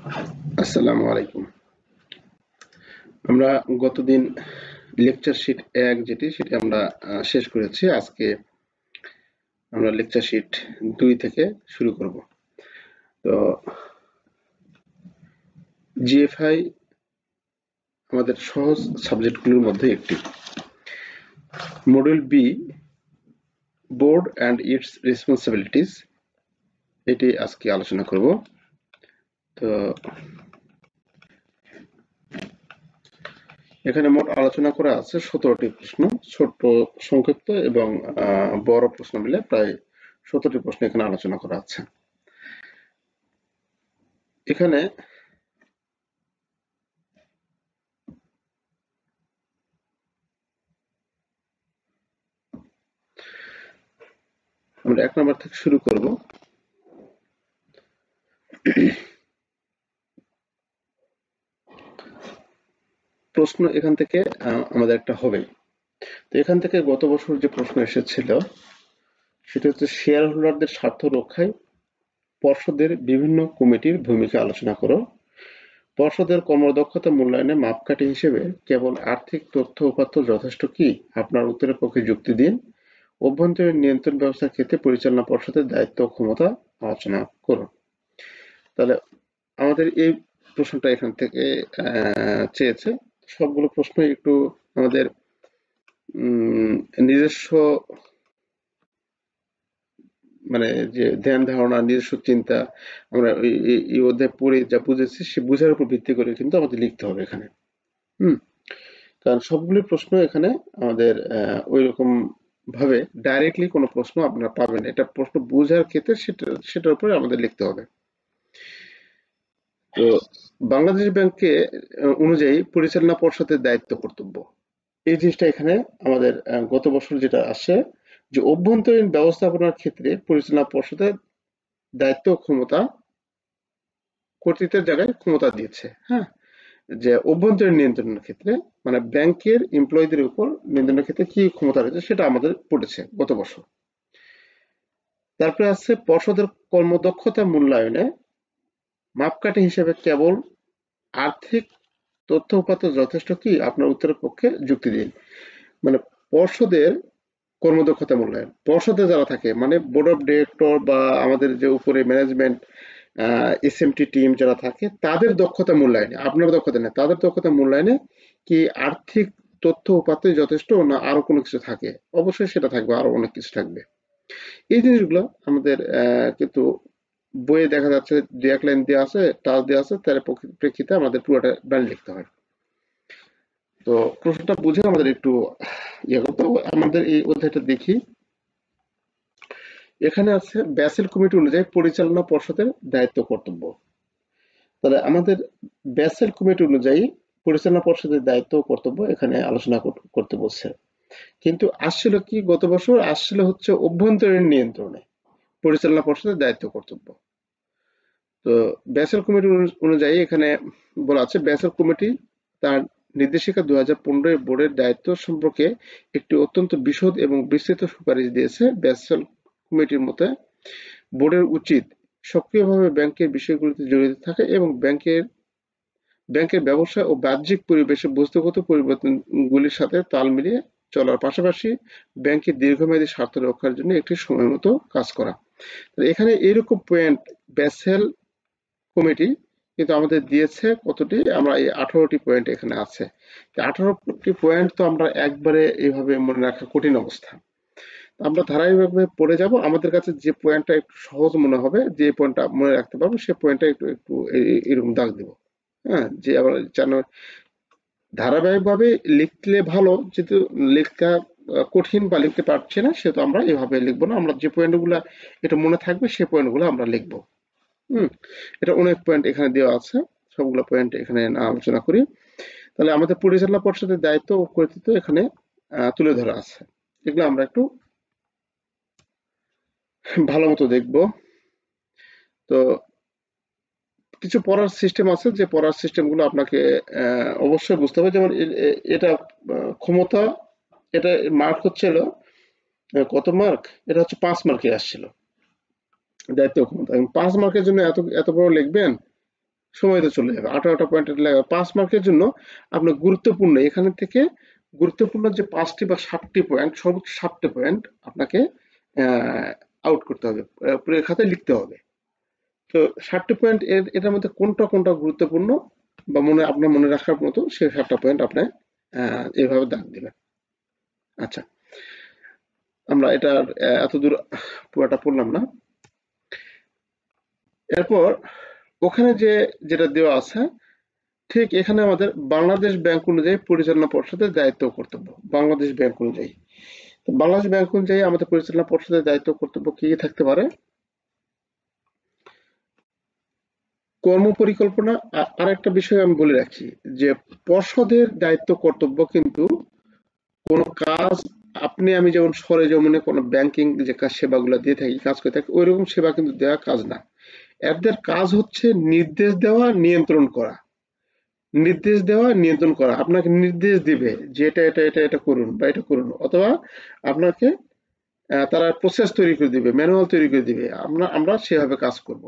আসসালামু আলাইকুম। আমরা গতদিন লেকচার শিট ১ সেটি আমরা শেষ করেছি। আজকে আমরা লেকচার শিট ২ থেকে শুরু করব। তো জিএফআই আমাদের সহজ সাবজেক্টগুলোর মধ্যে একটি। Module B, board and its responsibilities, এটি আজকে আলোচনা করব। তো এখানে মোট আলোচনা করা আছে ১৭টি প্রশ্ন, ছোট্ট সংক্ষিপ্ত এবং বড় প্রশ্ন মিলে প্রায় ১৭টি প্রশ্ন এখানে আলোচনা করা আছে। এখানে আমরা ১ নম্বর থেকে শুরু করব। প্রশ্ন এখান থেকে আমাদের একটা হবে। তো এখান থেকে গত বছর যে প্রশ্ন এসেছিল সেটা হচ্ছে শেয়ার হোল্ডারদের স্বার্থ রক্ষায় পর্ষদের বিভিন্ন কমিটির ভূমিকা আলোচনা করো। পর্ষদের কর্মদক্ষতা মূল্যায়নে মাপকাঠি হিসেবে কেবল আর্থিক তথ্য উপাত্ত যথেষ্ট কি? আপনার উত্তরের পক্ষে যুক্তি দিন। অভ্যন্তরীণ নিয়ন্ত্রণ ব্যবস্থার ক্ষেত্রে পরিচালনা পর্ষদের দায়িত্ব ও ক্ষমতা আলোচনা করুন। তাহলে আমাদের এই প্রশ্নটা এখান থেকে চেয়েছে। সবগুলো প্রশ্ন একটু আমাদের নিজস্ব মানে যে ধ্যান ধারণা, নিজস্ব চিন্তা, আমরা এই অধ্যায় পড়ে যা বুঝেছি সে বুঝার উপর ভিত্তি করে কিন্তু আমাদের লিখতে হবে এখানে। কারণ সবগুলো প্রশ্ন এখানে আমাদের ওইরকম ভাবে ডাইরেক্টলি কোনো প্রশ্ন আপনারা পাবেন। এটা প্রশ্ন বোঝার ক্ষেত্রে সেটার উপরে আমাদের লিখতে হবে। তো বাংলাদেশ ব্যাংকে অনুযায়ী পরিচালনা পর্ষদের দায়িত্ব কর্তব্য, এই জিনিসটা এখানে আমাদের গত বছর যেটা আসে যে অভ্যন্তরীণ ব্যবস্থাপনার ক্ষেত্রে পরিচালনা পর্ষদের দায়িত্ব ক্ষমতা কর্তৃত্বের জায়গায় ক্ষমতা দিয়েছে। হ্যাঁ, যে অভ্যন্তরীণ নিয়ন্ত্রণের ক্ষেত্রে মানে ব্যাংকের এমপ্লয়ীদের উপর নিয়ন্ত্রণের ক্ষেত্রে কি ক্ষমতা রয়েছে সেটা আমাদের পড়েছে গত বছর। তারপরে আছে পর্ষদের কর্মদক্ষতা মূল্যায়নে মাপকাঠি হিসেবে কেবল আর্থিক তথ্য উপাত্ত যথেষ্ট কি? আপনার উত্তরের পক্ষে যুক্তি দিন। মানে পর্ষদের কর্মদক্ষতা মূল্যায়ন, পর্ষদে যারা থাকে মানে বোর্ড অফ ডিরেক্টর বা আমাদের যে উপরে ম্যানেজমেন্ট এসএমটি টিম যারা থাকে তাদের দক্ষতা মূল্যায়নে, আপনার দক্ষতা নেই, তাদের দক্ষতা মূল্যায়নে কি আর্থিক তথ্য উপাত্ত যথেষ্ট না আরো কোনো কিছু থাকে? অবশ্যই সেটা থাকবে, আরো অনেক কিছু থাকবে। এই জিনিসগুলো আমাদের কিন্তু বইয়ে দেখা যাচ্ছে দু এক লাইন দেওয়া আছে, টাচ দেওয়া আছে, তার প্রেক্ষিতে আমাদের পুরোটা ব্যান্ড লিখতে হয়। তো প্রশ্নটা বুঝে আমাদের একটু ইয়ে করতে হবে। আমাদের এই অধ্যায়টা দেখি। এখানে আছে ব্যাসেল কমিটি অনুযায়ী পরিচালনা পর্ষদের দায়িত্ব কর্তব্য। তাহলে আমাদের ব্যাসেল কমিটি অনুযায়ী পরিচালনা পর্ষদের দায়িত্ব ও কর্তব্য এখানে আলোচনা করতে বলছে। কিন্তু আসছিল কি গত বছর আসছিল হচ্ছে অভ্যন্তরীণ নিয়ন্ত্রণে পরিচালনা পর্ষদের দায়িত্ব কর্তব্য। তো ব্যাসেল কমিটি অনুযায়ী এখানে বলা আছে ব্যাসেল কমিটি তার নির্দেশিকা 2015 বোর্ডের দায়িত্ব সম্পর্কে একটি অত্যন্ত বিশদ এবং বিস্তৃত সুপারিশ দিয়েছে। ব্যাসেল কমিটির মতে বোর্ডের উচিত সক্রিয়ভাবে ব্যাংকের বিষয়গুলিতে জড়িত থাকা এবং ব্যাংকের ব্যবসা ও বাহ্যিক পরিবেশে বস্তুগত পরিবর্তনগুলির সাথে তাল মিলিয়ে চলার পাশাপাশি ব্যাংকের দীর্ঘমেয়াদী স্বার্থ রক্ষার জন্য একটি সময়মতো কাজ করা। এখানে এরকম পয়েন্ট ব্যাসেল কমিটি কিন্তু আমাদের দিয়েছে কতটি? আমরা এই 18টি পয়েন্ট এখানে আছে। 18টি পয়েন্ট তো আমরা একবারে এইভাবে মনে রাখা কঠিন অবস্থা। আমরা ধারাবাহিকভাবে পড়ে যাব। আমাদের কাছে যে পয়েন্টটা একটু সহজ মনে হবে, যে পয়েন্টটা মনে রাখতে পারবো, সে পয়েন্টটা একটু একটু এরকম দাগ দিব। হ্যাঁ, যে আবার ধারাবাহিকভাবে লিখলে ভালো, যেহেতু লেখা কঠিন বা লিখতে পারছি না সেহেতু আমরা এভাবে লিখবো না। আমরা যে পয়েন্টগুলো এটা মনে থাকবে সে পয়েন্টগুলো আমরা লিখবো। হুম, এটা অনেক পয়েন্ট এখানে দেওয়া আছে, সবগুলো পয়েন্ট এখানে না আলোচনা করি। তাহলে আমাদের পরিচালনা পর্ষদের দায়িত্ব ও কর্তৃত্ব এখানে তুলে ধরা আছে। এগুলো আমরা একটু ভালো মতো দেখবো। তো কিছু পড়ার সিস্টেম আছে, যে পড়ার সিস্টেমগুলো আপনাকে অবশ্যই বুঝতে হবে। যেমন এটা ক্ষমতা, এটা মার্ক হচ্ছিল কত মার্ক? এটা হচ্ছে 5 মার্কে আসছিল দায়িত্ব ক্ষমতা। এবং 5 মার্কের জন্য এত এত বড় লিখবেন সময় তো চলে যাবে। 18টা পয়েন্টের লেখা 5 মার্কের জন্য আপনার গুরুত্বপূর্ণ এখানে থেকে গুরুত্বপূর্ণ যে 5টি বা 7টি পয়েন্ট, সর্বোচ্চ 7টি পয়েন্ট আপনাকে আউট করতে হবে, পরীক্ষার খাতায় লিখতে হবে। তো 7টি পয়েন্ট এটার মধ্যে কোনটা কোনটা গুরুত্বপূর্ণ বা আপনার মনে রাখার মতো সেই 7টা পয়েন্ট আপনি এইভাবে দাগ দিবেন। আচ্ছা, আমরা এটা এত দূর পুরোটা পড়লাম না। এরপর ওখানে যেটা দেওয়া আছে ঠিক এখানে আমাদের বাংলাদেশ ব্যাংক অনুযায়ী পরিচালনা পর্ষদের দায়িত্ব ও কর্তব্য। বাংলাদেশ ব্যাংক অনুযায়ী, তো বাংলাদেশ ব্যাংক অনুযায়ী আমাদের পরিচালনা পর্ষদের দায়িত্ব ও কর্তব্য কি কি থাকতে পারে? কর্মপরিকল্পনা। আরেকটা বিষয় আমি বলে রাখি যে পর্ষদের দায়িত্ব কর্তব্য কিন্তু কোন কাজ আপনি আমি যেমন সরেজমিনে কোনো ব্যাংকিং যে কাজ সেবাগুলো দিয়ে থাকি, কাজ করে থাকি, ওইরকম সেবা কিন্তু দেওয়া কাজ না। এদের কাজ হচ্ছে নির্দেশ দেওয়া, নিয়ন্ত্রণ করা। নির্দেশ দেওয়া, নিয়ন্ত্রণ করা। আপনাকে নির্দেশ দিবে যে এটা এটা এটা এটা করুন বা এটা করুন, অথবা আপনাকে তারা প্রসেস তৈরি করে দিবে, ম্যানুয়াল তৈরি করে দিবে, আমরা সেভাবে কাজ করব।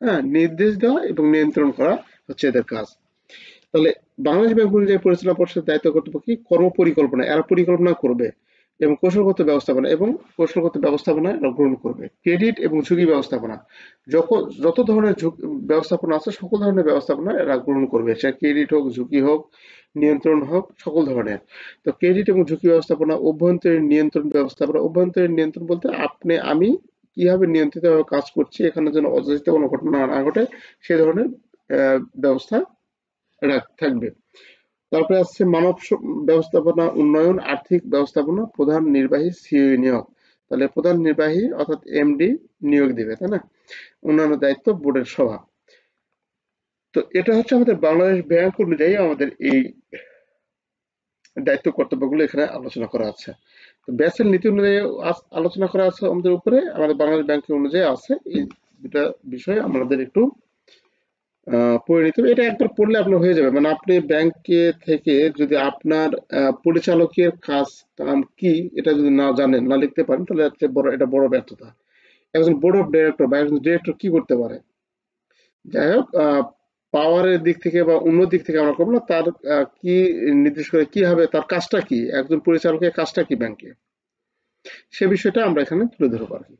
হ্যাঁ, নির্দেশ দেওয়া এবং নিয়ন্ত্রণ করা হচ্ছে এদের কাজ। তাহলে বাংলাদেশ ব্যাংক অনুযায়ী পরিচালনা পর্ষদের দায়িত্ব কর্তব্য কি? কর্মপরিকল্পনা, এরা পরিকল্পনা করবে এবং কৌশলগত ব্যবস্থাপনা এরা গ্রহণ করবে। ক্রেডিট এবং ঝুঁকি ব্যবস্থাপনা, যত ধরনের ব্যবস্থাপনা আছে সকল ধরনের ব্যবস্থাপনা এরা গ্রহণ করবে, সে ক্রেডিট হোক, ঝুঁকি হোক, নিয়ন্ত্রণ হোক, সকল ধরনের। তো ক্রেডিট এবং ঝুঁকি ব্যবস্থাপনা, অভ্যন্তরীণ নিয়ন্ত্রণ ব্যবস্থাপনা। অভ্যন্তরীণ নিয়ন্ত্রণ বলতে আপনি আমি কিভাবে নিয়ন্ত্রিতভাবে কাজ করছি, এখানে যেন অযাচিত কোনো ঘটনা না ঘটে সে ধরনের ব্যবস্থা থাকবে। তারপরে আসছে ব্যবস্থাপনা উন্নয়ন, আর্থিক ব্যবস্থাপনা, প্রধান নির্বাহী, সিইও নিয়োগ। তাহলে প্রধান নির্বাহী অর্থাৎ এমডি নিয়োগ দিবে, তাই না? অন্যান্য দায়িত্ব বোর্ডের সভা। তো এটা হচ্ছে আমাদের বাংলাদেশ ব্যাংক অনুযায়ী আমাদের এই দায়িত্ব কর্তব্যগুলো এখানে আলোচনা করা আছে। তো ব্যাসেল নীতি অনুযায়ী আলোচনা করা আছে আমাদের উপরে, আমাদের বাংলাদেশ ব্যাংক অনুযায়ী আছে। এই দুটা বিষয় আমাদের একটু পরিণত, এটা একবার পড়লে আপনার হয়ে যাবে। মানে আপনি ব্যাংকে থেকে যদি আপনার পরিচালকের কাজ কাম কি এটা যদি না জানেন, না লিখতে পারেন, তাহলে এটা বড় ব্যর্থতা। একজন বোর্ড অফ ডিরেক্টর বা একজন ডিরেক্টর কি করতে পারে? যাই হোক, পাওয়ারের দিক থেকে বা অন্য দিক থেকে আমরা করবো না, তার কি নির্দেশ করে, কি হবে, তার কাজটা কি, একজন পরিচালকের কাজটা কি ব্যাংকে, সে বিষয়টা আমরা এখানে তুলে ধরবো আর কি।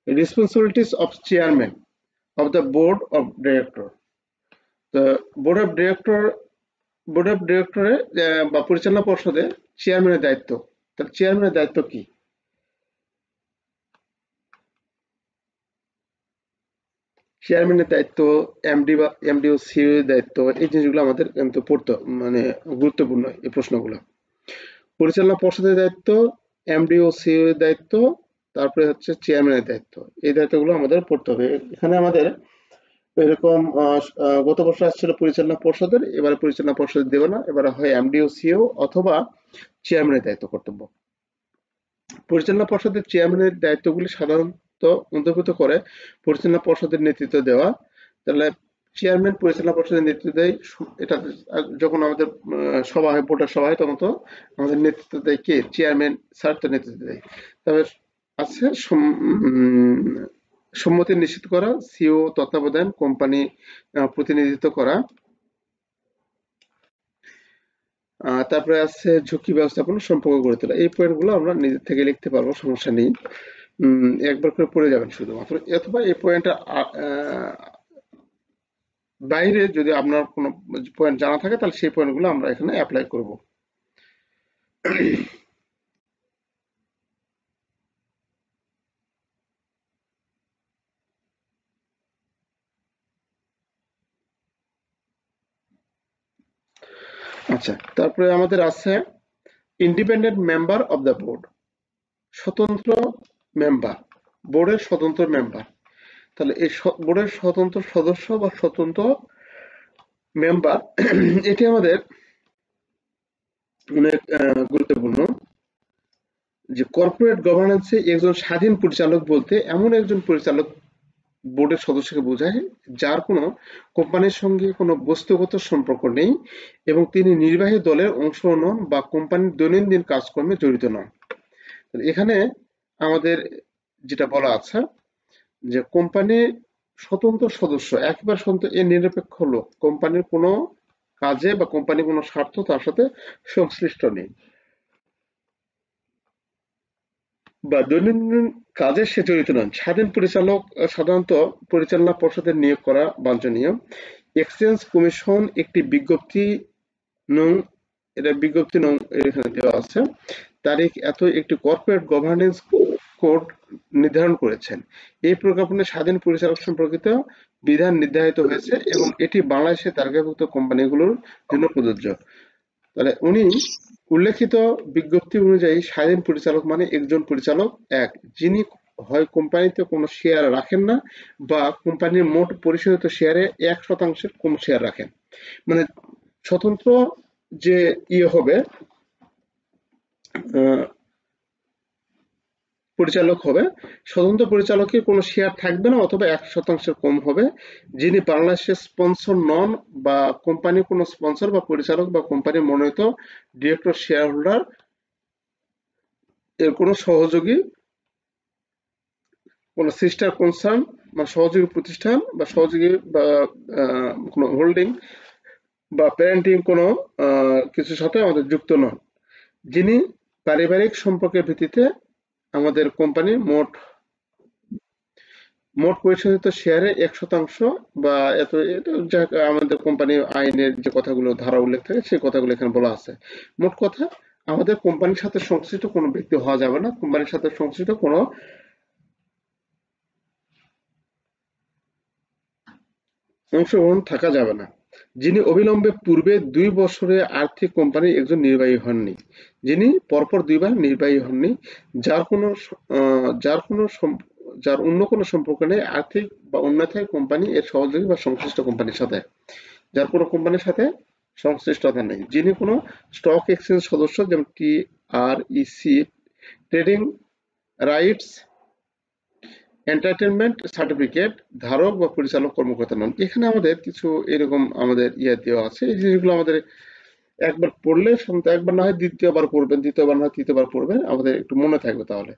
Responsibilities of chairman of the board of director. তো board of director board of ডিরেক্টরে বা পরিচালনা পর্ষদে চেয়ারম্যানের দায়িত্ব। তার চেয়ারম্যানের দায়িত্ব কি? চেয়ারম্যানের দায়িত্ব, এমডি ও সিইও এর দায়িত্ব, এই জিনিসগুলো আমাদের কিন্তু পড়তে মানে গুরুত্বপূর্ণ এই প্রশ্নগুলো। পরিচালনা পর্ষদের দায়িত্ব, এমডি ও সিইও এর দায়িত্ব, তারপরে হচ্ছে চেয়ারম্যানের দায়িত্ব। এই দায়িত্বগুলো আমাদের পড়তে হবে। এখানে আমাদের এরকম গত বছর আসছিল পরিচালনা পর্ষদের, এবারে পরিচালনা পর্ষদ দেবে না, এবারে হয় এমডি ও সিইও অথবা চেয়ারম্যানের দায়িত্ব কর্তব্য। পরিচালনা পর্ষদের চেয়ারম্যানের দায়িত্বগুলি সাধারণত অন্তর্ভুক্ত করে পরিচালনা পর্ষদের নেতৃত্ব দেওয়া। তাহলে চেয়ারম্যান পরিচালনা পর্ষদের নেতৃত্ব দেয়। এটা যখন আমাদের সভা হয়, বোর্ডের সভা হয়, তখন তো আমাদের নেতৃত্ব দেয় কে? চেয়ারম্যান স্যার তো নেতৃত্ব দেয়। তবে আছে সম্মতি নিশ্চিত করা, সিও তত্ত্বাবধান, কোম্পানি প্রতিনিধিত্ব করা। তারপরে আছে ঝুঁকি ব্যবস্থাপনা, সম্পর্ক গড়ে তোলা। এই পয়েন্টগুলো আমরা নিজের থেকে লিখতে পারবো, সমস্যা নেই। একবার করে পড়ে যাবেন শুধুমাত্র, অথবা এই পয়েন্টটা বাইরে যদি আপনার কোনো পয়েন্ট জানা থাকে তাহলে সেই পয়েন্টগুলো আমরা এখানে অ্যাপ্লাই করব। আচ্ছা, তারপরে আমাদের আছে independent member of the board, স্বতন্ত্র মেম্বার, বোর্ডের স্বতন্ত্র মেম্বার। তাহলে এই বোর্ডের স্বতন্ত্র সদস্য বা স্বতন্ত্র মেম্বার এটি আমাদের অনেক গুরুত্বপূর্ণ। যে কর্পোরেট গভর্নেন্সে একজন স্বাধীন পরিচালক বলতে এমন একজন পরিচালক বোর্ডের সদস্যকে বোঝায় যার কোনো কোম্পানির সঙ্গে কোনো বস্তুগত সম্পর্ক নেই এবং তিনি নির্বাহী দলের অংশ নন বা কোম্পানির দৈনন্দিন কাজকর্মে জড়িত নন। এখানে আমাদের যেটা বলা আছে যে কোম্পানির স্বতন্ত্র সদস্য, একেবারে স্বতন্ত্র এ নিরপেক্ষ লোক, কোম্পানির কোনো কাজে বা কোম্পানির কোনো স্বার্থ তার সাথে সংশ্লিষ্ট নেই বা দৈনন্দিন কাজে সে জড়িত নন। স্বাধীন পরিচালক সাধারণত পরিচালনা পর্ষদের নিয়োগ করা বাঞ্ছনীয়। এক্সচেঞ্জ কমিশন একটি বিজ্ঞপ্তি নং, এটা বিজ্ঞপ্তি নং এখানে দেওয়া আছে, তারিখ এত একটি কর্পোরেট গভর্নেন্স কোড নির্ধারণ করেছেন। এই প্রজ্ঞাপনে স্বাধীন পরিচালক সম্পর্কিত বিধান নির্ধারিত হয়েছে এবং এটি বাংলাদেশের তালিকাভুক্ত কোম্পানিগুলোর জন্য প্রযোজ্য। তাহলে উনি উল্লেখিত বিজ্ঞপ্তি অনুযায়ী স্বাধীন পরিচালক মানে একজন পরিচালক এক, যিনি হয় কোম্পানিতে কোনো শেয়ার রাখেন না বা কোম্পানির মোট পরিশোধিত শেয়ারে 1% কম শেয়ার রাখেন। মানে স্বতন্ত্র যে হবে পরিচালক হবে, স্বতন্ত্র পরিচালকের কোনো শেয়ার থাকবে না অথবা 1% কম হবে, যিনি বাংলাদেশের স্পন্সর নন বা কোম্পানির কোনো স্পন্সর বা পরিচালক বা কোম্পানির মনোনীত ডিরেক্টর শেয়ার হোল্ডার এর কোনো সহযোগী, কোনো সিস্টার কনসার্ন বা সহযোগী প্রতিষ্ঠান বা সহযোগী বা কোনো হোল্ডিং বা প্যারেন্টিং কোনো কিছুর সাথে আমাদের যুক্ত নন, যিনি পারিবারিক সম্পর্কের ভিত্তিতে আমাদের কোম্পানির মোট পরিশোধিত শেয়ারে 1% বা এত যা আমাদের কোম্পানি আইনের যে কথাগুলো ধারা উল্লেখ থাকে সেই কথাগুলো এখানে বলা আছে। মোট কথা আমাদের কোম্পানির সাথে সংশ্লিষ্ট কোনো ব্যক্তি হওয়া যাবে না, কোম্পানির সাথে সংশ্লিষ্ট কোনো অংশগ্রহণ থাকা যাবে না। যিনি অবিলম্বে পূর্বে 2 বছরে আর্থিক কোম্পানির একজন নির্বাহী হননি, যিনি পরপর 2 বার নির্বাহী হননি, যার কোনো যার অন্য কোনো সম্পর্ক নেই আর্থিক বা অন্যথায় কোম্পানি এর সহযোগী বা সংশ্লিষ্ট কোম্পানির সাথে, যার কোনো কোম্পানির সাথে সংশ্লিষ্টতা নেই, যিনি কোনো স্টক এক্সচেঞ্জ সদস্য যেমন TREC trading rights entertainment certificate ধারক বা পরিচালক কর্মকর্তা নন। এখানে আমাদের কিছু এরকম আমাদের দেওয়া আছে, এই জিনিসগুলো আমাদের একবার পড়লে একবার না হয় দ্বিতীয়বার পড়বেন, দ্বিতীয়বার না হয় তৃতীয়বার পড়বেন, আমাদের একটু মনে থাকবে তাহলে।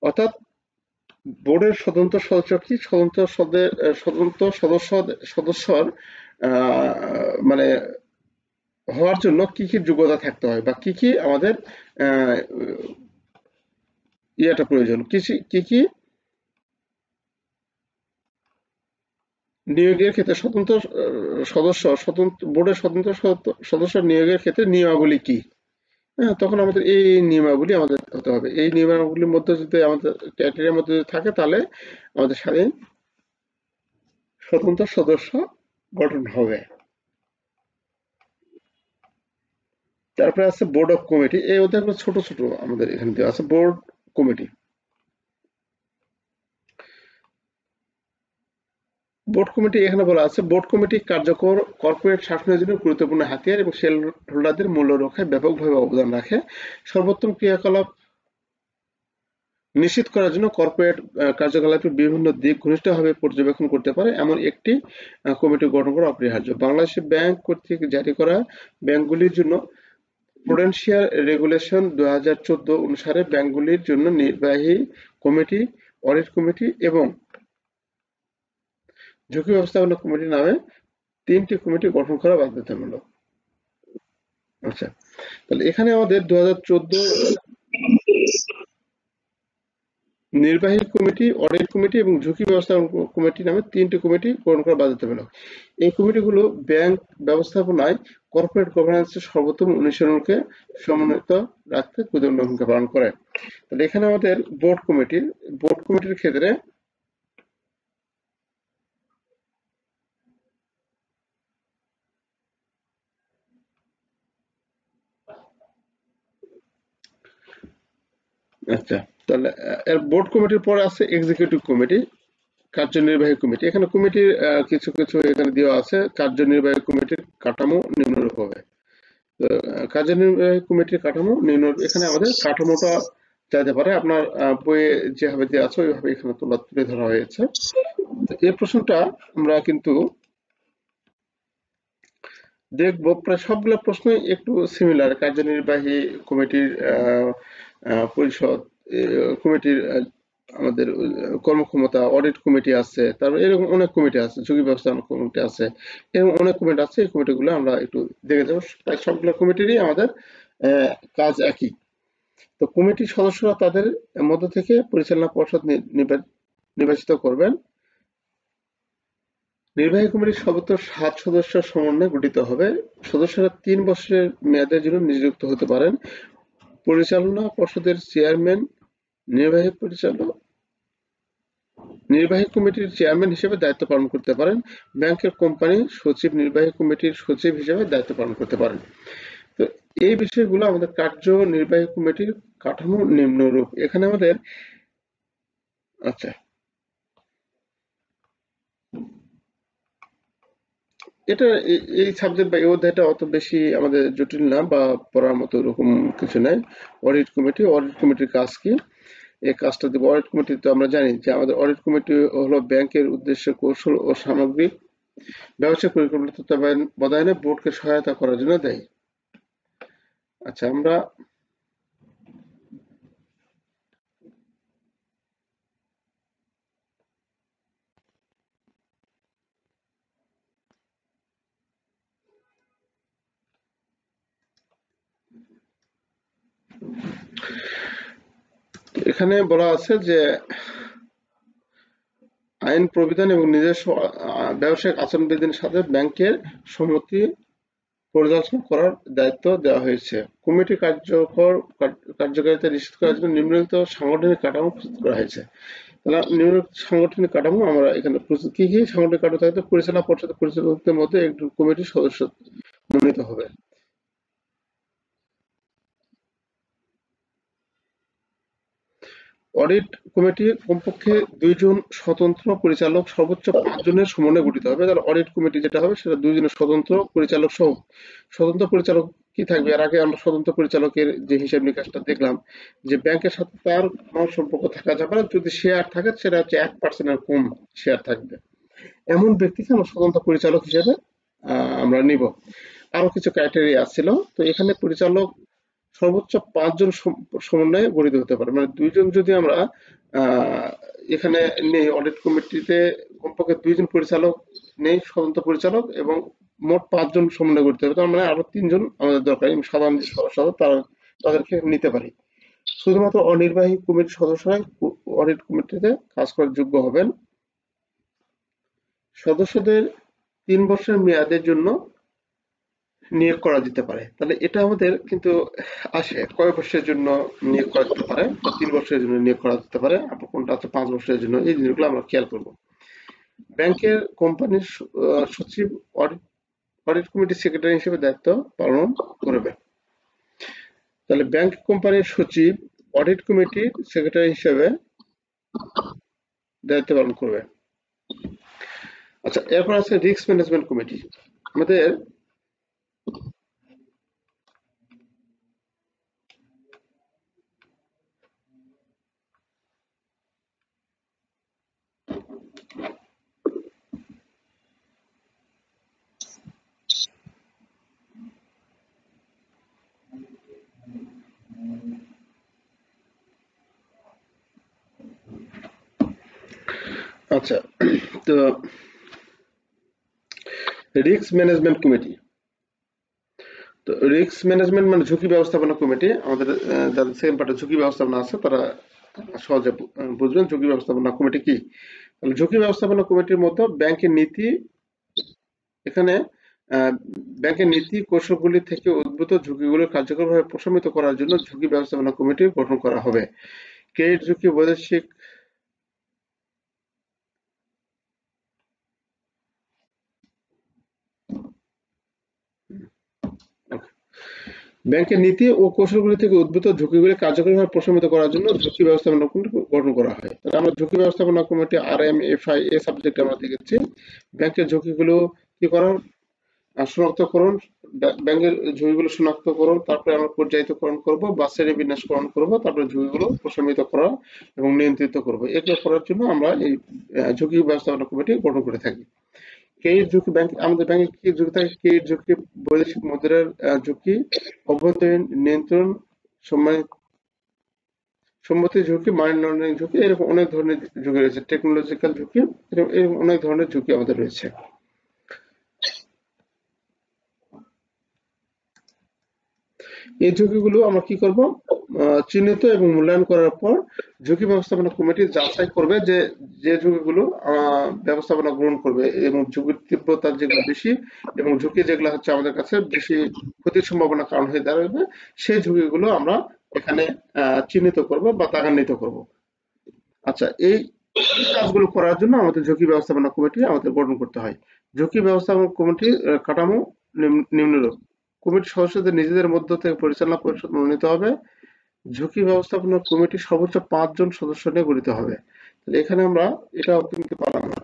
অর্থাৎ বোর্ডের স্বতন্ত্র সদস্য কি, স্বতন্ত্র সদস্যর মানে হওয়ার জন্য কি কি যোগ্যতা থাকতে হয় বা কি কি আমাদের প্রয়োজন, কি কি নিয়োগের ক্ষেত্রে বোর্ডের স্বতন্ত্র সদস্য নিয়োগের ক্ষেত্রে নিয়মাবলী কি। হ্যাঁ, তখন আমাদের এই নিয়মাবলী আমাদের হতে হবে। এই নিয়মাবলীর মধ্যে যদি আমাদের ক্রাইটেরিয়ার মধ্যে যদি থাকে তাহলে আমাদের স্বাধীন স্বতন্ত্র সদস্য গঠন হবে। তারপরে আছে বোর্ড অফ কমিটি, এই অধ্যায়গুলো ছোট ছোট আমাদের এখানে দেওয়া আছে। বোর্ড কমিটি, এখানে বলা আছে বোর্ড কমিটি কার্যকর কর্পোরেট শাসনের জন্য গুরুত্বপূর্ণ হাতিয়ার এবং শেয়ার হোল্ডারদের মূল্য রক্ষায় ব্যাপকভাবে অবদান রাখে। সর্বোত্তম ক্রিয়াকলাপ নিশ্চিত করার জন্য কর্পোরেট কার্যকলাপের বিভিন্ন দিক ঘনিষ্ঠভাবে পর্যবেক্ষণ করতে পারে এমন একটি কমিটি গঠন করা অপরিহার্য। বাংলাদেশ ব্যাংক কর্তৃক জারি করা ব্যাংকগুলির জন্য প্রুডেন্সিয়াল রেগুলেশন 2014 অনুসারে ব্যাংকগুলির জন্য নির্বাহী কমিটি, অডিট কমিটি এবং ঝুঁকি ব্যবস্থাপনা কমিটি নামে 3টি কমিটি গঠন করা বাধ্যতামূলক। আচ্ছা, তাহলে এখানে আমাদের 2014 নির্বাহী কমিটি, অডিট কমিটি এবং ঝুঁকি ব্যবস্থাপনা কমিটি নামে 3টি কমিটি গঠন করা বাধ্যতামূলক। এই কমিটিগুলো ব্যাংক ব্যবস্থাপনায় কর্পোরেট গভর্নেন্সের সর্বোত্তম অনুশীলনকে সমন্বিত রাখতে গুরুত্বপূর্ণ ভূমিকা পালন করে। তাহলে এখানে আমাদের বোর্ড কমিটির ক্ষেত্রে আচ্ছা, তাহলে এর বোর্ড কমিটির পরে আছে এক্সিকিউটিভ কমিটি, কার্যনির্বাহী কমিটি। এখানে কমিটির কিছু কিছু এখানে দেওয়া আছে। কার্যনির্বাহী কমিটির কাঠামো নিম্নরূপ হবে। কার্যনির্বাহী কমিটির কাঠামো এখানে আমাদের কাঠামোটা চাইতে পারে, আপনার বইয়ে যেভাবে দেওয়া আছে ওইভাবে এখানে তুলে ধরা হয়েছে। এই প্রশ্নটা আমরা কিন্তু দেখবো, প্রায় সবগুলো প্রশ্নই একটু সিমিলার। কার্যনির্বাহী কমিটির পরিষদ কমিটির আমাদের কর্মক্ষমতা অডিট কমিটি আছে, তারপর এরকম অনেক কমিটি আছে, ঝুঁকি ব্যবস্থাপনা কমিটি আছে, এরকম অনেক কমিটি আছে। এই কমিটিগুলো আমরা একটু দেখে যাবো। প্রায় সবগুলো কমিটিরই আমাদের কাজ একই। তো কমিটির সদস্যরা তাদের মধ্য থেকে পরিচালনা পর্ষদ নির্বাচিত করবেন। নির্বাহী কমিটি সর্বোচ্চ 7 সদস্যের সমন্বয়ে গঠিত হবে। সদস্যরা 3 বছরের মেয়াদের জন্য নিযুক্ত হতে পারেন। পরিচালনা পর্ষদের চেয়ারম্যান নির্বাহী কমিটির চেয়ারম্যান হিসেবে দায়িত্ব পালন করতে পারেন। ব্যাংকের কোম্পানি সচিব নির্বাহী কমিটির সচিব হিসেবে দায়িত্ব পালন করতে পারেন। তো এই বিষয়গুলো আমাদের নির্বাহী কমিটির কাঠামো নিম্নরূপ। এখানে আমাদের আচ্ছা, এটা এই সাবজেক্ট বা এই অধ্যায়টা অত বেশি আমাদের জটিল না বা পড়ার মতো এরকম কিছু নাই। অডিট কমিটির কাজ কি? এই কাজটা দেবো। অডিট কমিটি তো আমরা জানি যে আমাদের অডিট কমিটি হলো ব্যাংকের উদ্দেশ্য, কৌশল ও সামগ্রিক ব্যবসায়িক পরিকল্পনা তত্ত্বাবধানে বোর্ডকে সহায়তা করার জন্য দেয়। আচ্ছা, আমরা এখানে বলা আছে যে আইন প্রবিধান এবং নিজস্ব ব্যবসায়িক আচরণবিধির সাথে ব্যাংকের সম্মতি পর্যালোচনা করার দায়িত্ব দেওয়া হয়েছে। কমিটি কার্যকারিতা নিশ্চিত করার জন্য নিম্নলিখিত সাংগঠনিক কাঠামো প্রস্তুত করা হয়েছে। তাহলে নিম্নলিখিত সাংগঠনিক কাঠামো আমরা এখানে প্রস্তুত কি কি সাংগঠনিক কাঠামো থাকতে পরিচালনা পর্ষদের পরিচালকদের মধ্যে একজন কমিটির সদস্য মনোনীত হবে। অডিট কমিটি কমপক্ষে 2 জন স্বতন্ত্র পরিচালক সর্বোচ্চ 5 জনের সমন্বয়ে গঠিত হবে। তাহলে অডিট কমিটি যেটা হবে সেটা 2 জনের স্বতন্ত্র পরিচালক সহ। স্বতন্ত্র পরিচালক কি থাকবে? এর আগে আমরা স্বতন্ত্র পরিচালকের যে হিসাব নিকাশটা দেখলাম যে ব্যাংকের সাথে তার কোনো সম্পর্ক থাকা যাবে না। যদি শেয়ার থাকে সেটা হচ্ছে 1% এর কম শেয়ার থাকবে। এমন ব্যক্তিকে আমরা স্বতন্ত্র পরিচালক হিসেবে আমরা নিব। আরো কিছু ক্রাইটেরিয়া ছিল। তো এখানে পরিচালক সর্বোচ্চ 5 জন সমন্বয়ে গঠিত হতে পারে। মানে 2 জন যদি আমরা আহ, এখানে নেই, অডিট কমিটিতে কমপক্ষে 2 জন পরিচালক নেই, স্বতন্ত্র পরিচালক, এবং মোট 5 জন সমন্বয়ে গঠিত হবে। তার মানে আরো 3 জন আমাদের দরকার। সাধারণ যে সদস্য তাদেরকে নিতে পারি। শুধুমাত্র অনির্বাহী কমিটির সদস্যরাই অডিট কমিটিতে কাজ করার যোগ্য হবেন। সদস্যদের 3 বছরের মেয়াদের জন্য নিয়োগ করা যেতে পারে। তাহলে এটা আমাদের কিন্তু আসে কয় বছরের জন্য নিয়োগ করা যেতে পারে বা 3 বছরের জন্য নিয়োগ করা যেতে পারে, আবার কোনটা আছে 5 বছরের জন্য। এই জিনিসগুলো আমরা খেয়াল করব। ব্যাংকের কোম্পানির সচিব অডিট অডিট কমিটির সেক্রেটারি হিসেবে দায়িত্ব পালন করবে। তাহলে ব্যাংক কোম্পানির সচিব অডিট কমিটির সেক্রেটারি হিসেবে দায়িত্ব পালন করবে। আচ্ছা, এরপর আছে রিস্ক ম্যানেজমেন্ট কমিটি। আমাদের আচ্ছা, তো রিস্ক ম্যানেজমেন্ট কমিটি, তো রিস্ক ম্যানেজমেন্ট মানে ঝুঁকি ব্যবস্থাপনা কমিটি। আমাদের যাদের সেকেন্ড পার্টে ঝুঁকি ব্যবস্থাপনা আছে তারা সহজে বুঝবেন ঝুঁকি ব্যবস্থাপনা কমিটি কি। তাহলে ঝুঁকি ব্যবস্থাপনা কমিটির মতো ব্যাংকের নীতি, এখানে আহ, ব্যাংকের নীতি কৌশলগুলি থেকে উদ্ভূত ঝুঁকিগুলো কার্যকরভাবে প্রশমিত করার জন্য ঝুঁকি ব্যবস্থাপনা কমিটি গঠন করা হবে। ক্রেডিট ঝুঁকি, বৈদেশিক ব্যাংকের নীতি ও কৌশলগুলি থেকে উদ্ভূত ঝুঁকিগুলি কার্যকরভাবে প্রশমিত করার জন্য ঝুঁকি ব্যবস্থাপনা কমিটি গঠন করা হয়। তাহলে আমরা ঝুঁকি ব্যবস্থাপনা কমিটি RMFI এই সাবজেক্টে আমরা দেখেছি। ব্যাংকের ঝুঁকিগুলো কি করার শনাক্তকরণ, ব্যাংকের ঝুঁকিগুলো শনাক্তকরণ, তারপরে আমরা পর্যায়িতকরণ করব বা শ্রেণীবিন্যাসকরণ করব, তারপরে ঝুঁকিগুলো প্রশমিত করা এবং নিয়ন্ত্রিত করব। এগুলো করার জন্য আমরা এই ঝুঁকি ব্যবস্থাপনা কমিটি গঠন করে থাকি। ক্রেডিট ঝুঁকি, আমাদের ব্যাংকে কি ঝুঁকি থাকে? ক্রেডিট ঝুঁকি, বৈদেশিক মুদ্রার ঝুঁকি, অভ্যন্তরীণ নিয়ন্ত্রণ, সম্মতি ঝুঁকি, মানি লন্ডারিং ঝুঁকি, এরকম অনেক ধরনের ঝুঁকি রয়েছে, টেকনোলজিক্যাল ঝুঁকি, এরকম অনেক ধরনের ঝুঁকি আমাদের রয়েছে। এই ঝুঁকিগুলো আমরা কি করব, চিহ্নিত এবং মূল্যায়ন করার পর ঝুঁকি ব্যবস্থাপনা কমিটি যাচাই করবে যে যে ঝুঁকিগুলো ব্যবস্থাপনা গ্রহণ করবে এবং ঝুঁকির তীব্রতা যেগুলো বেশি এবং ঝুঁকি যেগুলো হচ্ছে আমাদের কাছে বেশি ক্ষতির সম্ভাবনা কারণ হয়ে দাঁড়াবে, সেই ঝুঁকিগুলো আমরা এখানে চিহ্নিত করব বা দাগান্বিত করব। আচ্ছা, এই কাজগুলো করার জন্য আমাদের ঝুঁকি ব্যবস্থাপনা কমিটি আমাদের গঠন করতে হয়। ঝুঁকি ব্যবস্থাপনা কমিটির কাঠামো নিম্নরূপ: কমিটির সদস্যদের নিজেদের মধ্য থেকে পরিচালনা পরিষদ মনোনীত হবে। ঝুঁকি ব্যবস্থাপনা কমিটি সর্বোচ্চ 5 জন সদস্য নিয়ে গঠিত হবে। তাহলে এখানে আমরা এটাও কিন্তু পারলাম না।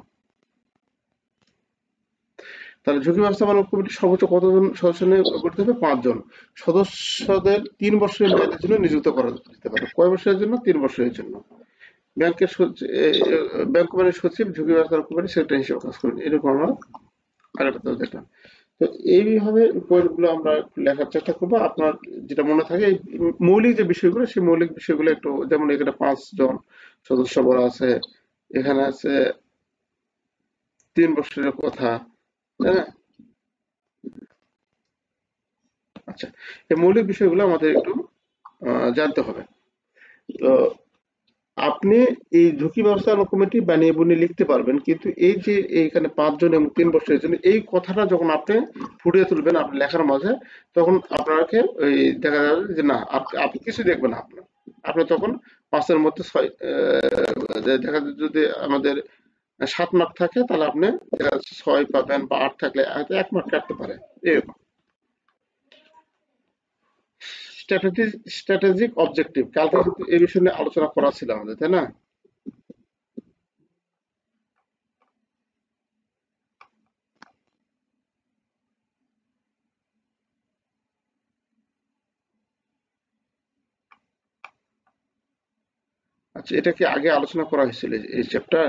তাহলে ঝুঁকি ব্যবস্থাপনা কমিটি সর্বোচ্চ কতজন সদস্য নিয়ে গঠিত হবে? 5 জন। সদস্যদের 3 বছরের মেয়াদের জন্য নিযুক্ত করা যেতে পারে। কয় বছরের জন্য? 3 বছরের জন্য। ব্যাংকের ব্যাংক কোম্পানির সচিব ঝুঁকি ব্যবস্থাপনা কমিটির সেক্রেটারি হিসেবে কাজ করবেন। এরকম আমরা আরেকটা দেখলাম। তো এইভাবে পয়েন্টগুলো আমরা লেখার চেষ্টা করবো। আপনার যেটা মনে থাকে এই মৌলিক যে বিষয়গুলো, সেই মৌলিক বিষয়গুলো একটু, যেমন এখানে 5 জন সদস্য বলা আছে, এখানে আছে 3 বছরের কথা, হ্যাঁ। আচ্ছা, এই মৌলিক বিষয়গুলো আমাদের একটু জানতে হবে। তো আপনি এই ঝুঁকি ব্যবস্থাপনা কমিটি বানিয়ে বুনিয়ে লিখতে পারবেন, কিন্তু এই যে এইখানে 5 জন এবং 3 বছরের জন্য এই কথাটা যখন আপনি ফুটিয়ে তুলবেন আপনি লেখার মাঝে, তখন আপনাকে ওই দেখা যাবে যে না, আপনি কিছু দেখবেন না। আপনি তখন 5 এর মধ্যে 6 দেখা যাচ্ছে যদি আমাদের 7 মার্ক থাকে তাহলে আপনি 6 পাবেন, বা 8 থাকলে 1 মার্ক কাটতে পারে, এরকম। স্ট্র্যাটেজিক অবজেক্টিভ, কালকে কিন্তু এই বিষয় নিয়ে আলোচনা করা ছিল আমাদের, তাই না? আচ্ছা, এটা কি আগে আলোচনা করা হয়েছিল এই চ্যাপ্টার?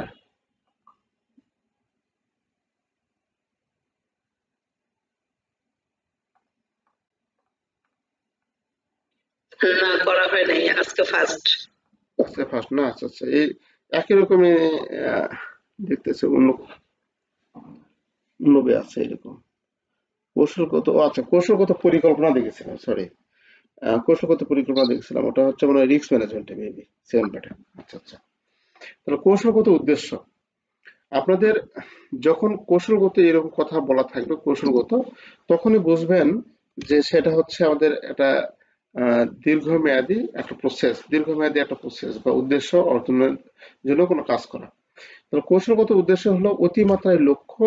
না, করা হয় নাই, আজকে ফার্স্ট। আচ্ছা, ফার্স্ট না? আচ্ছা আচ্ছা, এই একই রকমই আহ, দেখতেছে, অন্য অন্য আছে এরকম কৌশলগত, আচ্ছা কৌশলগত পরিকল্পনা দেখেছিলাম, সরি, কৌশলগত পরিকল্পনা দেখেছিলাম, ওটা হচ্ছে মানে রিস্ক ম্যানেজমেন্টে মেবি সেম প্যাটার্ন। আচ্ছা আচ্ছা, তাহলে কৌশলগত উদ্দেশ্য আপনাদের, যখন কৌশলগত এরকম কথা বলা থাকবে কৌশলগত, তখনই বুঝবেন যে সেটা হচ্ছে আমাদের একটা দীর্ঘমেয়াদী একটা প্রসেস, দীর্ঘমেয়াদী একটা প্রসেস বা উদ্দেশ্য অর্জনের জন্য কোনো কাজ করা। তাহলে কৌশলগত উদ্দেশ্য হলো অতিমাত্রায় লক্ষ্য,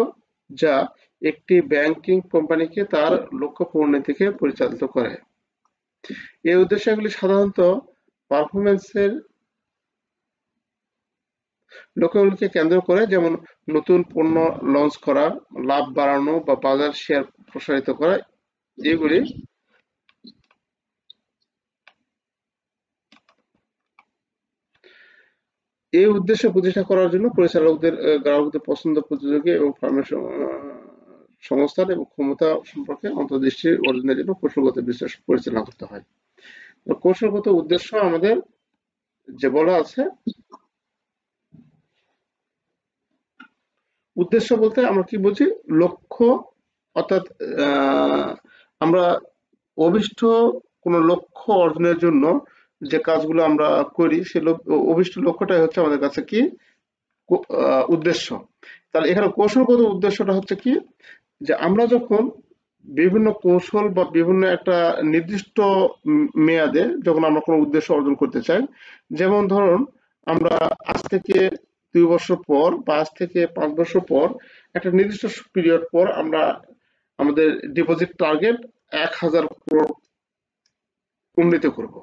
যা একটি ব্যাংকিং কোম্পানিকে তার লক্ষ্য পূরণের দিকে পরিচালিত করে। এই উদ্দেশ্যগুলি সাধারণত পারফরমেন্সের লক্ষ্যগুলিকে কেন্দ্র করে, যেমন নতুন পণ্য লঞ্চ করা, লাভ বাড়ানো বা বাজার শেয়ার প্রসারিত করা, এগুলি। এই উদ্দেশ্য প্রতিষ্ঠা করার জন্য পরিচালকদের গ্রাহকদের পছন্দ, প্রতিযোগী এবং ফার্মের সংস্থান এবং ক্ষমতা সম্পর্কে অন্তর্দৃষ্টি অর্জনের জন্য কৌশলগত বিশ্লেষণ পরিচালনা করতে হয়। তো কৌশলগত উদ্দেশ্য আমাদের যে বলা আছে, উদ্দেশ্য বলতে আমরা কি বুঝি? লক্ষ্য, অর্থাৎ আহ, আমরা অভিষ্ট কোনো লক্ষ্য অর্জনের জন্য যে কাজগুলো আমরা করি, সে অভিষ্ট লক্ষ্যটাই হচ্ছে আমাদের কাছে কি উদ্দেশ্য। তাহলে এখানে কৌশলগত উদ্দেশ্যটা হচ্ছে কি, যে আমরা যখন বিভিন্ন কৌশল বা বিভিন্ন একটা নির্দিষ্ট মেয়াদে যখন আমরা কোনো উদ্দেশ্য অর্জন করতে চাই, যেমন ধরুন আমরা আজ থেকে 2 বছর পর বা আজ থেকে 5 বছর পর একটা নির্দিষ্ট পিরিয়ড পর আমরা আমাদের ডিপোজিট টার্গেট 1000 crore উন্নীত করব,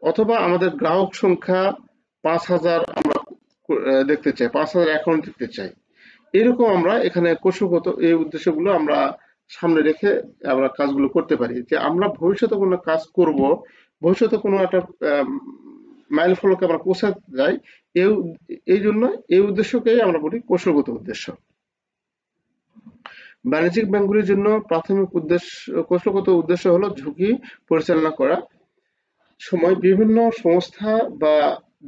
অথবা আমাদের গ্রাহক সংখ্যা 5000 আমরা দেখতে চাই, 5000 অ্যাকাউন্ট দেখতে চাই। এরকম আমরা এখানে কৌশলগত এই উদ্দেশ্যগুলো আমরা সামনে রেখে আমরা কাজগুলো করতে পারি, যে আমরা ভবিষ্যতে কোনো কাজ করব, ভবিষ্যতে কোনো একটা মাইল ফলকে আমরা পৌঁছাতে যাই, এই এই জন্য এই উদ্দেশ্যকেই আমরা বলি কৌশলগত উদ্দেশ্য। বাণিজ্যিক ব্যাংকগুলির জন্য প্রাথমিক উদ্দেশ্য, কৌশলগত উদ্দেশ্য হলো ঝুঁকি পরিচালনা করা, সময় বিভিন্ন সংস্থা বা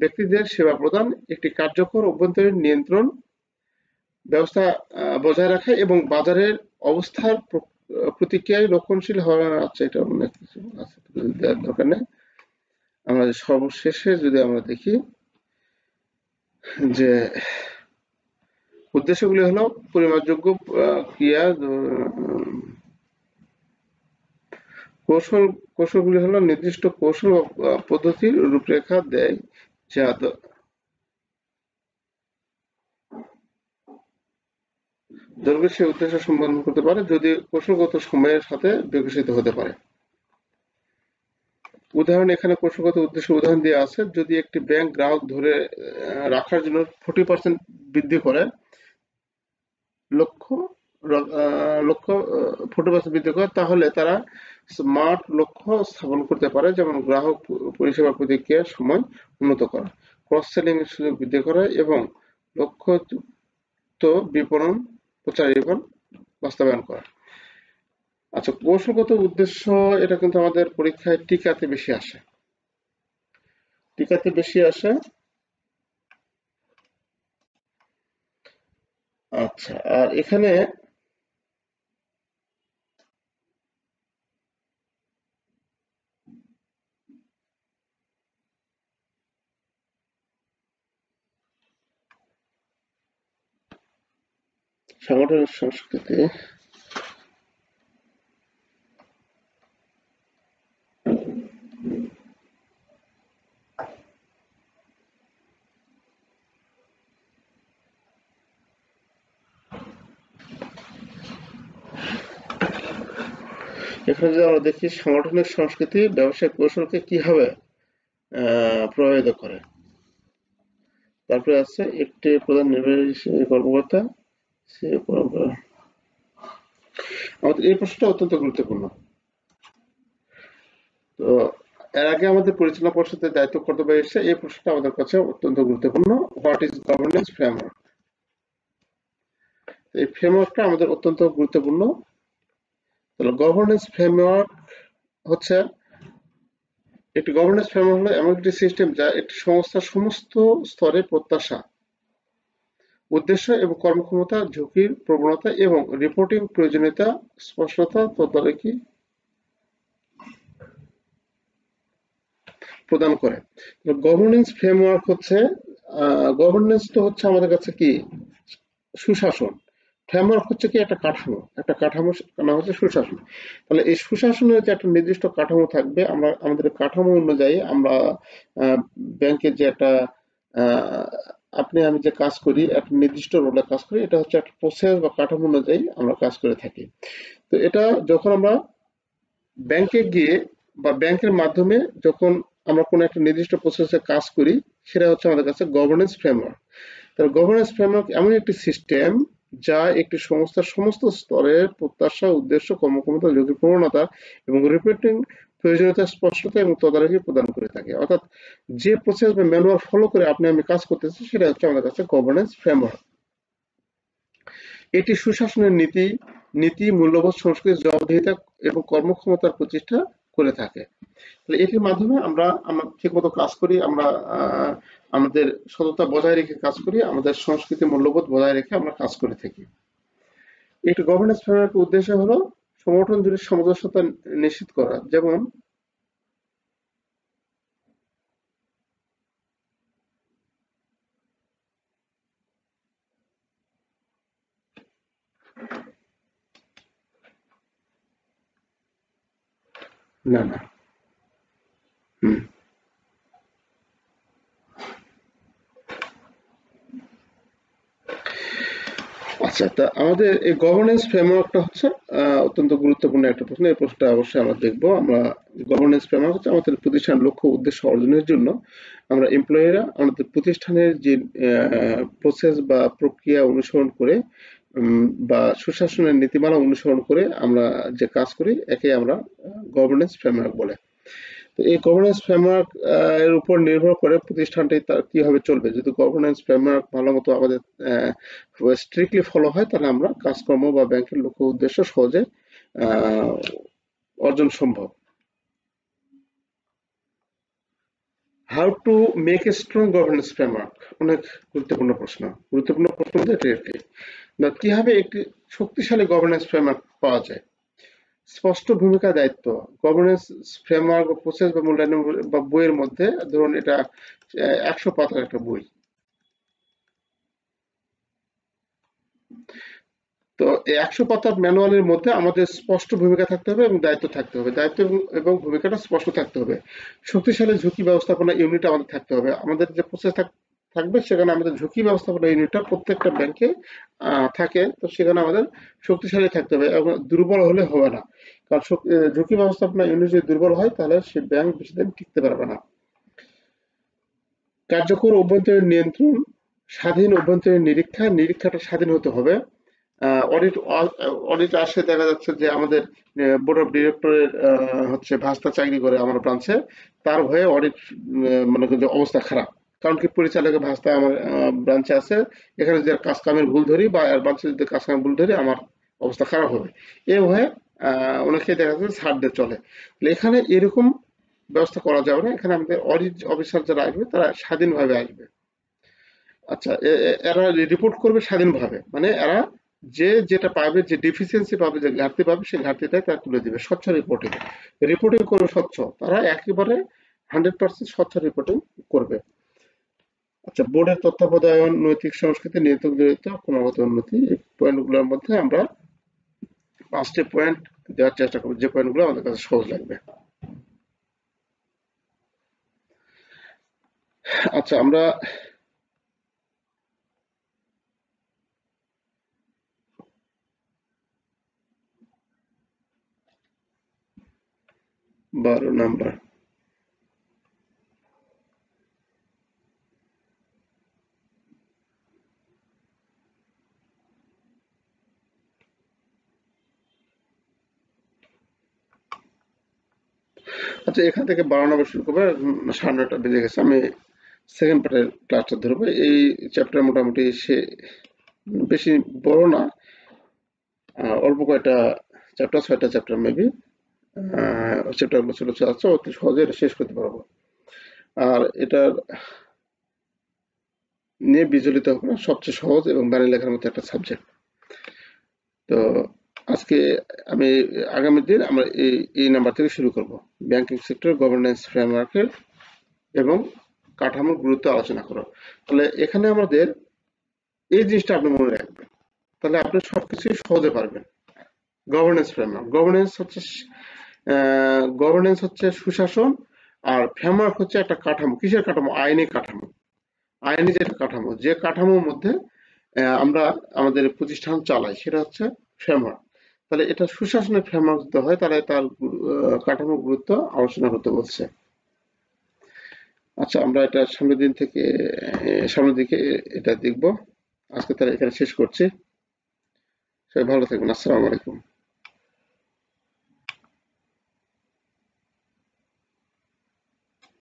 ব্যক্তিদের সেবা প্রদান, একটি কার্যকর অভ্যন্তরীণ নিয়ন্ত্রণ ব্যবস্থা বজায় রাখা এবং বাজারের অবস্থার প্রতিক্রিয়ায় রক্ষণশীল হওয়া। আচ্ছা, এটা অনেক কিছু আছে, দেওয়ার দরকার নেই। আমরা সর্বশেষে যদি আমরা দেখি যে উদ্দেশ্যগুলি হলো পরিমাপযোগ্য ক্রিয়া, কৌশলগুলি হলো নির্দিষ্ট কৌশল বা পদ্ধতির রূপরেখা দেয় যা দৈর্ঘ্যে সে উদ্দেশ্য সম্পাদন করতে পারে, যদি কৌশলগত সময়ের সাথে বিকশিত হতে পারে। উদাহরণ, এখানে কৌশলগত উদ্দেশ্য উদাহরণ দিয়ে আছে। যদি একটি ব্যাংক গ্রাহক ধরে রাখার জন্য 40% বৃদ্ধি করে, লক্ষ্য লক্ষ্য 40% বৃদ্ধি করে, তাহলে তারা স্মার্ট লক্ষ্য স্থাপন করতে পারে, যেমন গ্রাহক পরিষেবা প্রতিক্রিয়ার সময় উন্নত করা, ক্রস সেলিং এর সুযোগ বৃদ্ধি করা এবং লক্ষ্যযুক্ত বিপণন প্রচারীকরণ বাস্তবায়ন করা। আচ্ছা, কৌশলগত উদ্দেশ্য এটা কিন্তু আমাদের পরীক্ষায় টিকাতে বেশি আসে। আচ্ছা, আর এখানে সাংগঠনিক সংস্কৃতি, এখানে যদি আমরা দেখি সাংগঠনিক সংস্কৃতি ব্যবসায়িক কৌশলকে কিভাবে প্রভাবিত করে। তারপরে আছে একটি প্রধান নির্বাহী কর্মকর্তা, সে আমাদের এই প্রশ্নটা অত্যন্ত গুরুত্বপূর্ণ। তো এর আগে আমাদের পরিচালনা পর্ষদের দায়িত্ব কর্তব্য এসে এই প্রশ্নটা আমাদের কাছে অত্যন্ত গুরুত্বপূর্ণ। What is governance framework? এই ফ্রেমওয়ার্কটা আমাদের অত্যন্ত গুরুত্বপূর্ণ। তাহলে গভর্নেন্স ফ্রেমওয়ার্ক হচ্ছে একটি গভর্নেন্স ফ্রেমওয়ার্ক হলো এমন একটি সিস্টেম যা একটি সংস্থার সমস্ত স্তরে প্রত্যাশা, উদ্দেশ্য এবং কর্মক্ষমতা, ঝুঁকির প্রবণতা এবং রিপোর্টিং প্রয়োজনীয়তা স্পষ্টতা তদারকি প্রদান করে। গভর্নেন্স ফ্রেমওয়ার্ক হচ্ছে গভর্নেন্স তো হচ্ছে আমাদের কাছে কি সুশাসন, ফ্রেমওয়ার্ক হচ্ছে কি একটা কাঠামো নাম হচ্ছে সুশাসন। তাহলে এই সুশাসনের যে একটা নির্দিষ্ট কাঠামো থাকবে, আমরা আমাদের কাঠামো অনুযায়ী আমরা ব্যাংকের যে একটা আপনি আমি যে কাজ করি, একটা নির্দিষ্ট রোলে কাজ করি, এটা হচ্ছে একটা প্রসেস বা কাঠামো অনুযায়ী আমরা কাজ করে থাকি। তো এটা যখন আমরা ব্যাংকে গিয়ে বা ব্যাংকের মাধ্যমে যখন আমরা কোনো একটা নির্দিষ্ট প্রসেসে কাজ করি, সেটা হচ্ছে আমাদের কাছে গভর্নেন্স ফ্রেমওয়ার্ক। তাহলে গভর্নেন্স ফ্রেমওয়ার্ক এমন একটি সিস্টেম যা একটি সংস্থার সমস্ত স্তরের প্রত্যাশা, উদ্দেশ্য, কর্মক্ষমতা, ঝুঁকি প্রবণতা এবং রিপোর্টিং প্রয়োজনীয়তা স্পষ্টতা এবং তদারকি প্রদান করে থাকে। অর্থাৎ যে প্রসেস বা ম্যানুয়াল ফলো করে আপনি আমি কাজ করতেছি, সেটা হচ্ছে আমাদের কাছে গভর্নেন্স ফ্রেমওয়ার্ক। এটি সুশাসনের নীতি, মূল্যবোধ, সংস্কৃতি, জবাবদিহিতা এবং কর্মক্ষমতার প্রতিষ্ঠা করে থাকে। তাহলে এটির মাধ্যমে আমরা ঠিকমতো কাজ করি, আমরা আমাদের সততা বজায় রেখে কাজ করি, আমাদের সংস্কৃতি মূল্যবোধ বজায় রেখে আমরা কাজ করে থাকি। একটি গভর্নেন্স ফ্রেমওয়ার্কের উদ্দেশ্য হলো সংগঠন জুড়ে সামঞ্জস্যতা নিশ্চিত করা, যেমন না না হুম আচ্ছা, তা আমাদের এই গভর্নেন্স ফ্রেমওয়ার্কটা হচ্ছে অত্যন্ত গুরুত্বপূর্ণ একটা প্রশ্ন। এই প্রশ্নটা অবশ্যই আমরা দেখবো। আমরা গভর্নেন্স ফ্রেমওয়ার্ক হচ্ছে আমাদের প্রতিষ্ঠান লক্ষ্য উদ্দেশ্য অর্জনের জন্য আমরা এমপ্লয়িরা আমাদের প্রতিষ্ঠানের যে প্রসেস বা প্রক্রিয়া অনুসরণ করে বা সুশাসনের নীতিমালা অনুসরণ করে আমরা যে কাজ করি, একে আমরা গভর্নেন্স ফ্রেমওয়ার্ক বলে। তো এই গভর্নেন্স ফ্রেমওয়ার্ক এর উপর নির্ভর করে প্রতিষ্ঠানটি তার কিভাবে চলবে। যদি গভর্নেন্স ফ্রেমওয়ার্ক ভালো মতো আমাদের স্ট্রিক্টলি ফলো হয়, তাহলে আমরা কাজকর্ম বা ব্যাংকের লক্ষ্য উদ্দেশ্য সহজে অর্জন সম্ভব। How to make a strong governance framework, অনেক গুরুত্বপূর্ণ প্রশ্ন মধ্যে এটি একটি। কিভাবে একটি শক্তিশালী গভর্নেন্স ফ্রেমওয়ার্ক পাওয়া যায়? স্পষ্ট ভূমিকা, দায়িত্ব। গভর্নেন্স ফ্রেমওয়ার্ক বা প্রসেস বা মূল্যায়ন বা বইয়ের মধ্যে ধরুন এটা 100 পাতার একটা বই, তো এই 100 পাতার ম্যানুয়ালের মধ্যে আমাদের স্পষ্ট ভূমিকা থাকতে হবে এবং দায়িত্ব থাকতে হবে, দায়িত্ব এবং ভূমিকাটা স্পষ্ট থাকতে হবে। শক্তিশালী ঝুঁকি ব্যবস্থাপনা ইউনিট আমাদের থাকতে হবে, আমাদের যে প্রসেস থাকবে সেখানে আমাদের ঝুঁকি ব্যবস্থাপনা ইউনিটটা প্রত্যেকটা ব্যাংকে থাকে, তো সেখানে আমাদের শক্তিশালী থাকতে হবে এবং দুর্বল হলে হবে না, কারণ ঝুঁকি ব্যবস্থাপনা ইউনিট যদি দুর্বল হয় তাহলে সে ব্যাংক বেশি দিন টিকতে পারবে না। কার্যকর অভ্যন্তরীণ নিয়ন্ত্রণ, স্বাধীন অভ্যন্তরীণ নিরীক্ষাটা স্বাধীন হতে হবে। অডিট অডিট আসে, দেখা যাচ্ছে যে আমাদের বোর্ড অফ ডিরেক্টরের হচ্ছে ভাস্তা চাকরি করে আমার ব্রাঞ্চে, তার ভয়ে অডিট মনে করেন যে অবস্থা খারাপ, কারণ কি পরিচালকের ভাস্তা আমার ব্রাঞ্চে আছে, এখানে যদি কাজ কামের ভুল ধরি বা ব্রাঞ্চে যদি কাজ কামের ভুল ধরি আমার অবস্থা খারাপ হবে, এ ভয়ে অনেকে দেখা যাচ্ছে ছাড় দিয়ে চলে। এখানে এরকম ব্যবস্থা করা যাবে না, এখানে আমাদের অডিট অফিসার যারা আসবে তারা স্বাধীনভাবে আসবে। আচ্ছা, এরা রিপোর্ট করবে স্বাধীনভাবে, মানে এরা যে যেটা পাবে, যে ডিফিসিয়েন্সি পাবে, যে ঘাটতি পাবে, সেই ঘাটতিটাই তারা তুলে দিবে স্বচ্ছ রিপোর্টিং। রিপোর্টিং করবে স্বচ্ছ, তারা একেবারে 100% স্বচ্ছ রিপোর্টিং করবে। আচ্ছা, বোর্ডের তত্ত্বাবধায়ন, নৈতিক সংস্কৃতি, নিয়ন্ত্রণ জড়িত ক্রমাগত উন্নতি, এই পয়েন্টগুলোর মধ্যে আমরা 5টি পয়েন্ট দেওয়ার চেষ্টা করবো, যে পয়েন্টগুলো আমাদের কাছে সহজ লাগবে। আচ্ছা, আমরা 12 নাম্বার। আচ্ছা, এখান থেকে 12 নম্বর শুরু করবো, 9:30 বেজে গেছে, আমি সেকেন্ড পার্টের ক্লাসটা ধরবো। এই চ্যাপ্টার মোটামুটি সে বেশি বড় না, অল্প কয়টা চ্যাপ্টার, 6টা চ্যাপ্টার মেবি, চ্যাপ্টারগুলো ছোট ছোট আছে, অতি সহজে এটা শেষ করতে পারবো। আর এটার নিয়ে বিচলিত হবে না, সবচেয়ে সহজ এবং বাংলা লেখার মতো একটা সাবজেক্ট। তো আজকে আমি আগামী দিন আমরা এই নাম্বার থেকে শুরু করব, ব্যাংকিং সেক্টর গভর্নেন্স ফ্রেমওয়ার্কের এবং কাঠামোর গুরুত্ব আলোচনা করো। তাহলে এখানে আমাদের এই জিনিসটা আপনি মনে রাখবেন, তাহলে আপনি সবকিছুই সহজে পারবেন। গভর্নেন্স ফ্রেমওয়ার্ক, গভর্নেন্স হচ্ছে সুশাসন, আর ফ্রেমওয়ার্ক হচ্ছে একটা কাঠামো। কিসের কাঠামো? আইনি কাঠামো। আইনি যেটা কাঠামো, যে কাঠামোর মধ্যে আমরা আমাদের প্রতিষ্ঠান চালাই, সেটা হচ্ছে ফ্রেমওয়ার্ক। তাহলে এটা সুশাসনের ফ্রেমওয়ার্ক যদি হয়, তাহলে তার কাঠামোর গুরুত্ব আলোচনা করতে বলছে। আচ্ছা, আমরা এটা সামনের দিকে এটা দেখব। আজকে তাহলে এখানে শেষ করছি। সবাই ভালো থাকবেন। আসসালামু আলাইকুম।